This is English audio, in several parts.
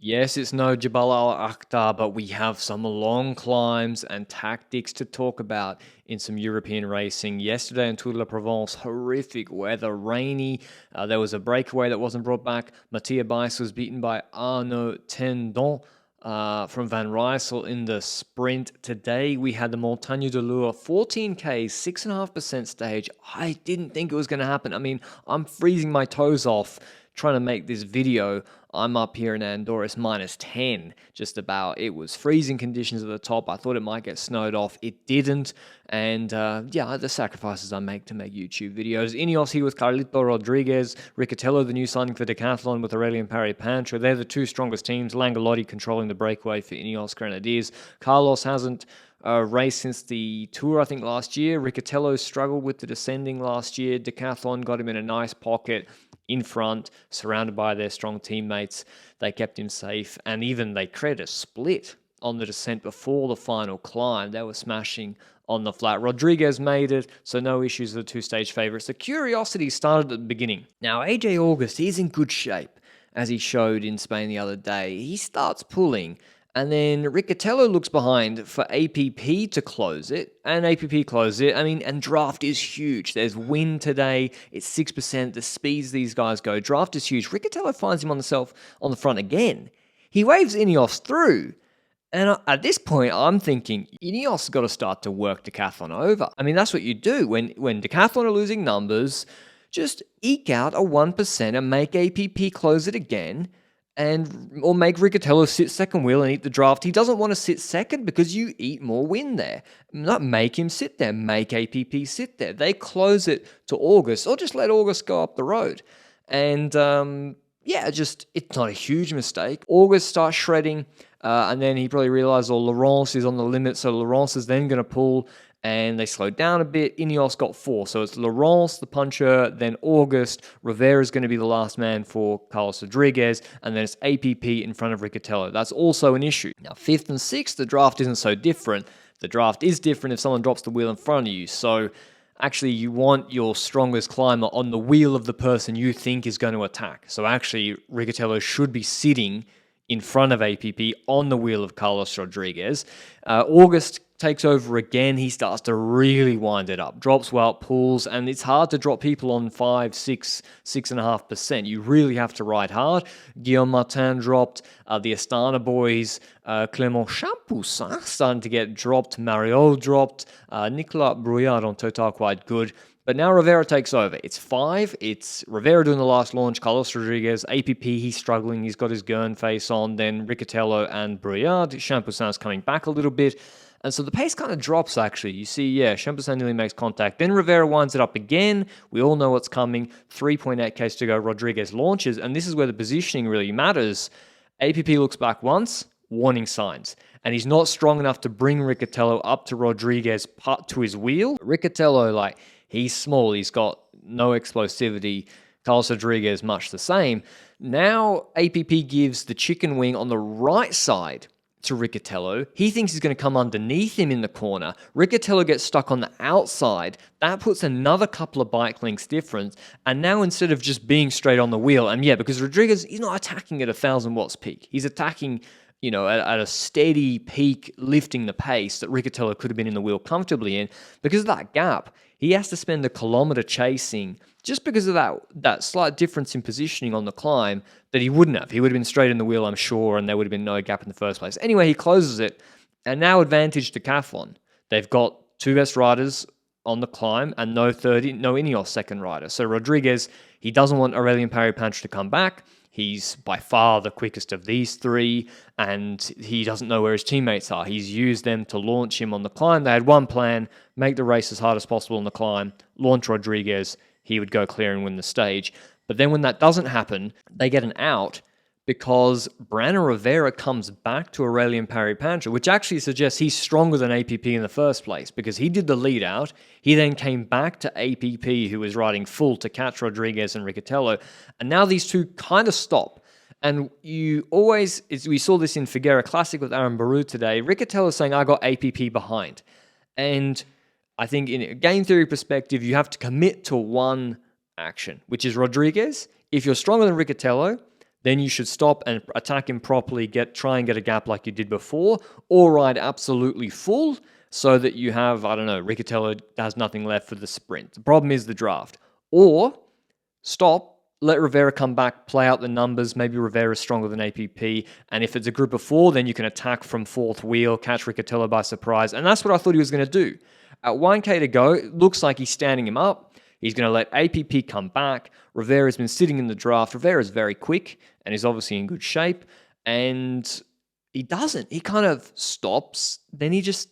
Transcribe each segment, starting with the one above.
Yes, it's no Jabal al Akhtar, but we have some long climbs and tactics to talk about in some European racing. Yesterday in Tour de la Provence, horrific weather, rainy. There was a breakaway that wasn't brought back. Mattia Bice was beaten by Arnaud Tendon from Van Rysel in the sprint. Today we had the Montagne de Lourdes 14K, 6.5% stage. I didn't think it was going to happen. I mean, I'm freezing my toes off trying to make this video. I'm up here in Andorra, it's -10, just about. It was freezing conditions at the top. I thought it might get snowed off. It didn't. And yeah, the sacrifices I make to make YouTube videos. Ineos here with Carlito Rodriguez, Riccatello, the new signing for Decathlon with Aurelien Paris-Pantra. They're the two strongest teams. Langolotti controlling the breakaway for Ineos Grenadiers. Carlos hasn't raced since the Tour, I think, last year. Riccatello struggled with the descending last year. Decathlon got him in a nice pocket in front, surrounded by their strong teammates. They kept him safe, and even they created a split on the descent before the final climb. They were smashing on the flat. Rodriguez made it, so no issues with the two-stage favourites. The curiosity started at the beginning. Now, AJ August, he's in good shape, as he showed in Spain the other day. He starts pulling, and then Riccatello looks behind for APP to close it, and APP closes it. I mean, and draft is huge. There's wind today. It's 6%. The speeds these guys go. Draft is huge. Riccatello finds him on the front again. He waves Ineos through. And at this point, I'm thinking, Ineos got to start to work Decathlon over. I mean, that's what you do. When Decathlon are losing numbers, just eke out a 1% and make APP close it again. Or make Riccatello sit second wheel and eat the draft. He doesn't want to sit second because you eat more wind there. Not make him sit there. Make APP sit there. They close it to August, or just let August go up the road. And yeah, it's not a huge mistake. August starts shredding, and then he probably realized, Laurence is on the limit, so Laurence is then going to pull, and they slowed down a bit. Ineos got 4, so it's Laurence, the puncher, then August. Rivera is going to be the last man for Carlos Rodriguez, and then it's APP in front of Riccatello. That's also an issue. Now, 5th and 6th, the draft isn't so different. The draft is different if someone drops the wheel in front of you, so actually you want your strongest climber on the wheel of the person you think is going to attack. So actually, Riccatello should be sitting in front of APP on the wheel of Carlos Rodriguez. August takes over again. He starts to really wind it up. Drops well, pulls, and it's hard to drop people on 5, 6, 6.5%. You really have to ride hard. Guillaume Martin dropped. The Astana boys, Clément Champoussin starting to get dropped. Mario dropped. Nicolas Brouillard on Total quite good. But now Rivera takes over. It's 5. It's Rivera doing the last launch. Carlos Rodriguez, APP, he's struggling. He's got his Gurn face on. Then Riccatello and Brouillard. Champoussin's coming back a little bit. And so the pace kind of drops, actually. You see, yeah, Champoussin nearly makes contact. Then Rivera winds it up again. We all know what's coming. 3.8 Ks to go. Rodriguez launches. And this is where the positioning really matters. APP looks back once. Warning signs. And he's not strong enough to bring Riccatello up to Rodriguez to his wheel. Riccatello, he's small. He's got no explosivity. Carlos Rodriguez, much the same. Now, APP gives the chicken wing on the right side to Riccatello. He thinks he's going to come underneath him in the corner. Riccatello gets stuck on the outside. That puts another couple of bike lengths difference. And now instead of just being straight on the wheel, and yeah, because Rodriguez, he's not attacking at 1,000 watts peak. He's attacking, at a steady peak, lifting the pace that Riccatello could have been in the wheel comfortably in. Because of that gap, he has to spend a kilometer chasing just because of that slight difference in positioning on the climb that he wouldn't have. He would have been straight in the wheel, I'm sure, and there would have been no gap in the first place. Anyway, he closes it, and now advantage to Decathlon. They've got 2 best riders on the climb and no Ineos second rider. So Rodriguez, he doesn't want Aurelien Paris-Pantra to come back. He's by far the quickest of these 3, and he doesn't know where his teammates are. He's used them to launch him on the climb. They had one plan, make the race as hard as possible on the climb, launch Rodriguez, he would go clear and win the stage. But then when that doesn't happen, they get an out because Brano Rivera comes back to Aurelien Paris-Pantra, which actually suggests he's stronger than APP in the first place because he did the lead out. He then came back to APP, who was riding full to catch Rodriguez and Riccatello. And now these two kind of stop. And we saw this in Figueira Classic with Aaron Baru today. Riccatello saying, I got APP behind. And I think in a game theory perspective, you have to commit to one action, which is Rodriguez. If you're stronger than Riccatello, then you should stop and attack him properly, try and get a gap like you did before, or ride absolutely full so that you have, I don't know, Riccatello has nothing left for the sprint. The problem is the draft. Or stop, let Rivera come back, play out the numbers. Maybe Rivera's stronger than APP. And if it's a group of 4, then you can attack from fourth wheel, catch Riccatello by surprise. And that's what I thought he was going to do. At 1K to go, it looks like he's standing him up. He's going to let APP come back. Rivera's been sitting in the draft. Rivera's very quick and he's obviously in good shape. And he doesn't. He kind of stops. Then he just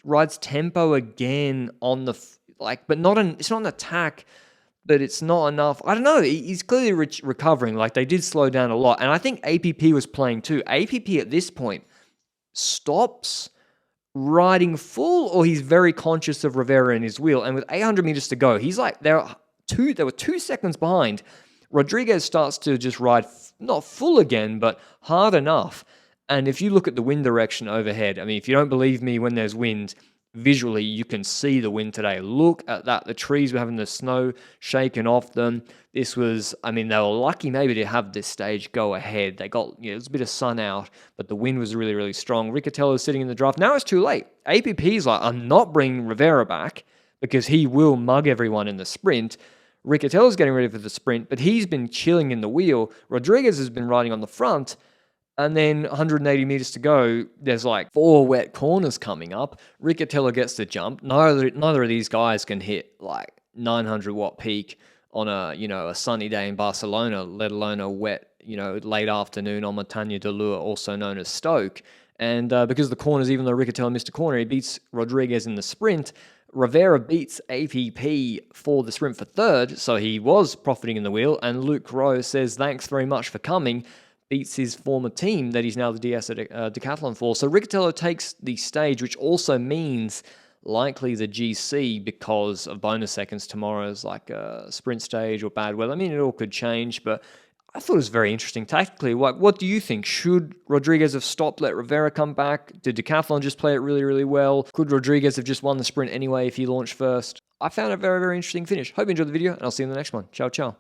rides tempo again on the, but it's not an attack, but it's not enough. I don't know. He's clearly recovering. Like, they did slow down a lot. And I think APP was playing too. APP at this point stops riding full, or he's very conscious of Rivera in his wheel. And with 800 meters to go, he's like, they were 2 seconds behind. Rodriguez starts to just ride, not full again, but hard enough. And if you look at the wind direction overhead, I mean, if you don't believe me when there's wind, visually, you can see the wind today. Look at that. The trees were having the snow shaken off them. This was, I mean, they were lucky maybe to have this stage go ahead. They got, it was a bit of sun out, but the wind was really, really strong. Riccatello's sitting in the draft. Now it's too late. APP's like, I'm not bringing Rivera back because he will mug everyone in the sprint. Riccatello's getting ready for the sprint, but he's been chilling in the wheel. Rodriguez has been riding on the front. And then 180 meters to go, there's like 4 wet corners coming up. Riccatello gets the jump. Neither of these guys can hit like 900 watt peak on a sunny day in Barcelona, let alone a wet, late afternoon on Montagne de Lure, also known as Stoke. And because the corners, even though Riccatello missed a corner, he beats Rodriguez in the sprint. Rivera beats APP for the sprint for third, so he was profiting in the wheel. And Luke Rowe says, thanks very much for coming. Beats his former team that he's now the DS at Decathlon for. So Riccatello takes the stage, which also means likely the GC because of bonus seconds. Tomorrow's like a sprint stage or bad weather. I mean, it all could change, but I thought it was very interesting tactically. What do you think? Should Rodriguez have stopped, let Rivera come back? Did Decathlon just play it really, really well? Could Rodriguez have just won the sprint anyway if he launched first? I found it a very, very interesting finish. Hope you enjoyed the video, and I'll see you in the next one. Ciao, ciao.